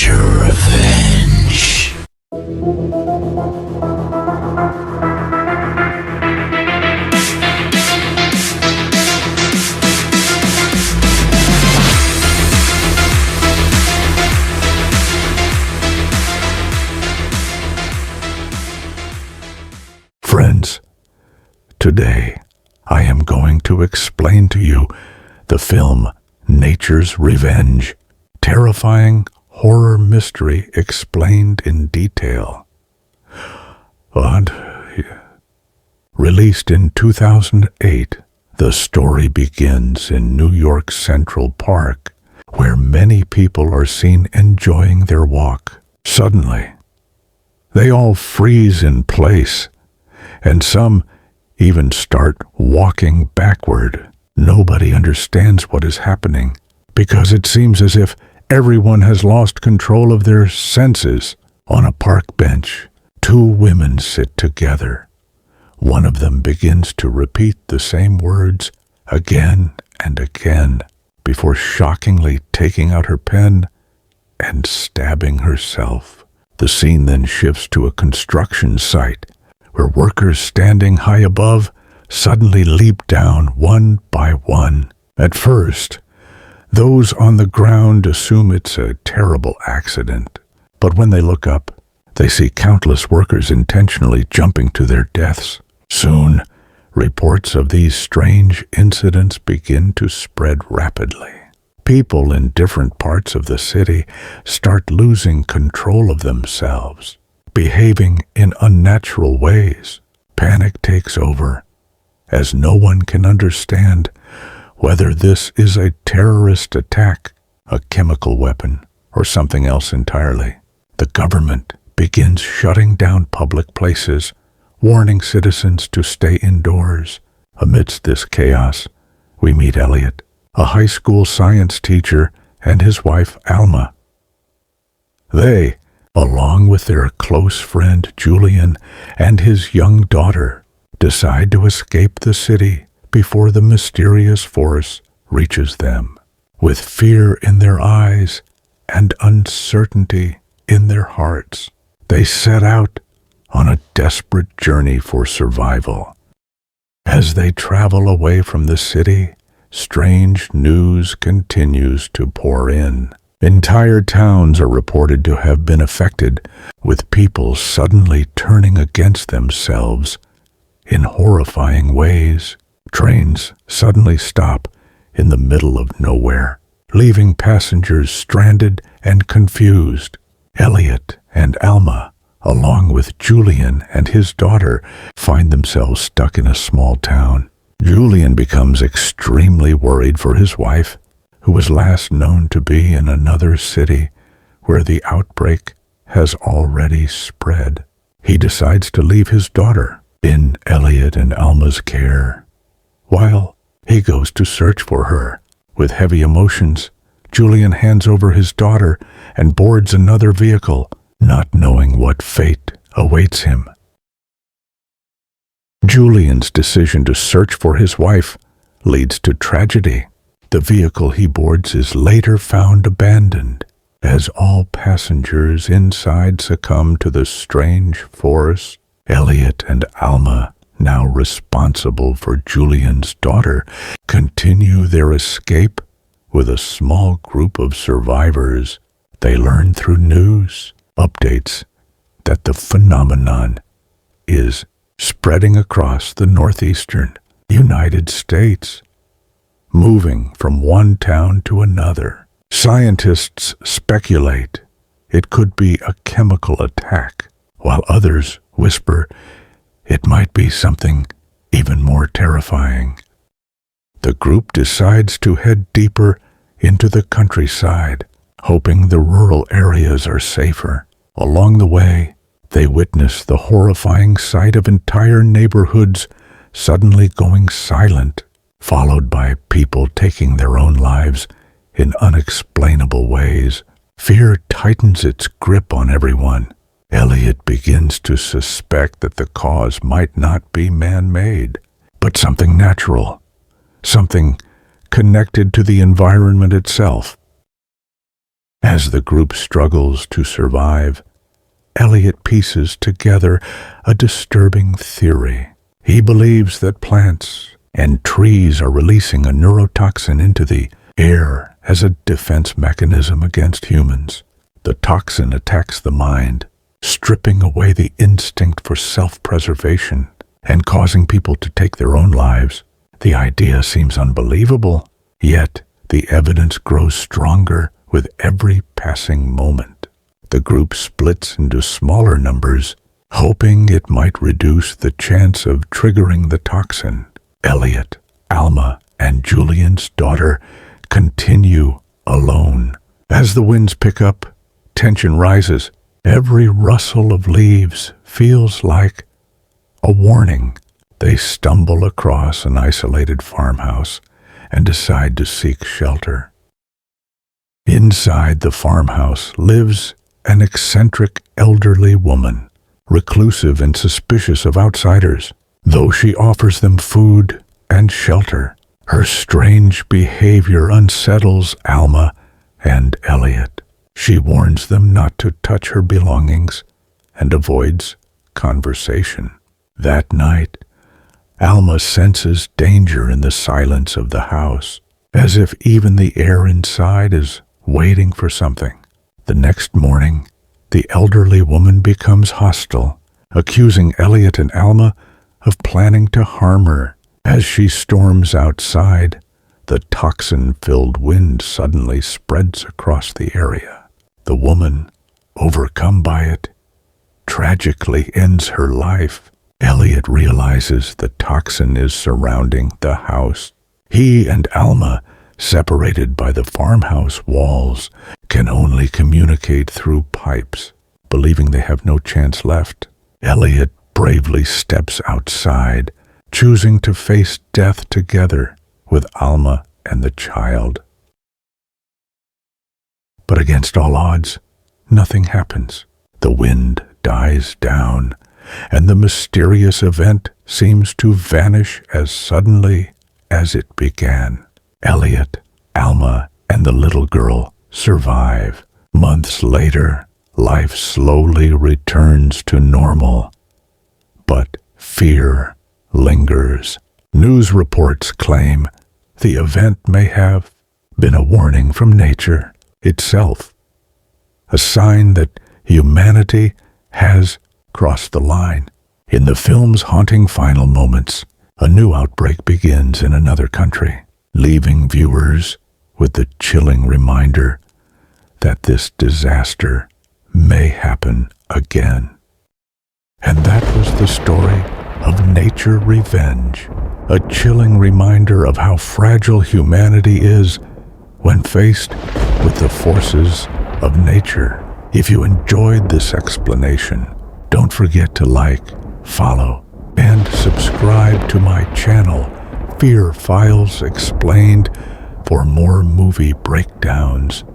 Nature Revenge. Friends, today I am going to explain to you the film Nature's Revenge. Terrifying horror mystery explained in detail. But, released in 2008, the story begins in New York Central Park, where many people are seen enjoying their walk. Suddenly, they all freeze in place, and some even start walking backward. Nobody understands what is happening, because it seems as if everyone has lost control of their senses. On a park bench, two women sit together. One of them begins to repeat the same words again and again before shockingly taking out her pen and stabbing herself. The scene then shifts to a construction site where workers standing high above suddenly leap down one by one. At first, those on the ground assume it's a terrible accident, but when they look up, they see countless workers intentionally jumping to their deaths. Soon, reports of these strange incidents begin to spread rapidly. People in different parts of the city start losing control of themselves, behaving in unnatural ways. Panic takes over, as no one can understand whether this is a terrorist attack, a chemical weapon, or something else entirely. The government begins shutting down public places, warning citizens to stay indoors. Amidst this chaos, we meet Elliot, a high school science teacher, and his wife, Alma. They, along with their close friend Julian and his young daughter, decide to escape the city before the mysterious force reaches them. With fear in their eyes and uncertainty in their hearts, they set out on a desperate journey for survival. As they travel away from the city, strange news continues to pour in. Entire towns are reported to have been affected, with people suddenly turning against themselves in horrifying ways. Trains suddenly stop in the middle of nowhere, leaving passengers stranded and confused. Elliot and Alma, along with Julian and his daughter, find themselves stuck in a small town. Julian becomes extremely worried for his wife, who was last known to be in another city where the outbreak has already spread. He decides to leave his daughter in Elliot and Alma's care, while he goes to search for her. With heavy emotions, Julian hands over his daughter and boards another vehicle, not knowing what fate awaits him. Julian's decision to search for his wife leads to tragedy. The vehicle he boards is later found abandoned, as all passengers inside succumb to the strange force. Elliot and Alma, now responsible for Julian's daughter, continue their escape with a small group of survivors. They learn through news updates that the phenomenon is spreading across the northeastern United States, moving from one town to another. Scientists speculate it could be a chemical attack, while others whisper it might be something even more terrifying. The group decides to head deeper into the countryside, hoping the rural areas are safer. Along the way, they witness the horrifying sight of entire neighborhoods suddenly going silent, followed by people taking their own lives in unexplainable ways. Fear tightens its grip on everyone. Elliot begins to suspect that the cause might not be man-made, but something natural, something connected to the environment itself. As the group struggles to survive, Elliot pieces together a disturbing theory. He believes that plants and trees are releasing a neurotoxin into the air as a defense mechanism against humans. The toxin attacks the mind, stripping away the instinct for self-preservation and causing people to take their own lives. The idea seems unbelievable, yet the evidence grows stronger with every passing moment. The group splits into smaller numbers, hoping it might reduce the chance of triggering the toxin. Elliot, Alma, and Julian's daughter continue alone. As the winds pick up, tension rises. Every rustle of leaves feels like a warning. They stumble across an isolated farmhouse and decide to seek shelter. Inside the farmhouse lives an eccentric elderly woman, reclusive and suspicious of outsiders. Though she offers them food and shelter, her strange behavior unsettles Alma and Elliot. She warns them not to touch her belongings and avoids conversation. That night, Alma senses danger in the silence of the house, as if even the air inside is waiting for something. The next morning, the elderly woman becomes hostile, accusing Elliot and Alma of planning to harm her. As she storms outside, the toxin-filled wind suddenly spreads across the area. The woman, overcome by it, tragically ends her life. Elliot realizes the toxin is surrounding the house. He and Alma, separated by the farmhouse walls, can only communicate through pipes. Believing they have no chance left, Elliot bravely steps outside, choosing to face death together with Alma and the child. But against all odds, nothing happens. The wind dies down, and the mysterious event seems to vanish as suddenly as it began. Elliot, Alma, and the little girl survive. Months later, life slowly returns to normal. But fear lingers. News reports claim the event may have been a warning from nature itself, a sign that humanity has crossed the line. In the film's haunting final moments, a new outbreak begins in another country, leaving viewers with the chilling reminder that this disaster may happen again. And that was the story of Nature Revenge, a chilling reminder of how fragile humanity is when faced with the forces of nature. If you enjoyed this explanation, don't forget to like, follow, and subscribe to my channel, Fear Files Explained, for more movie breakdowns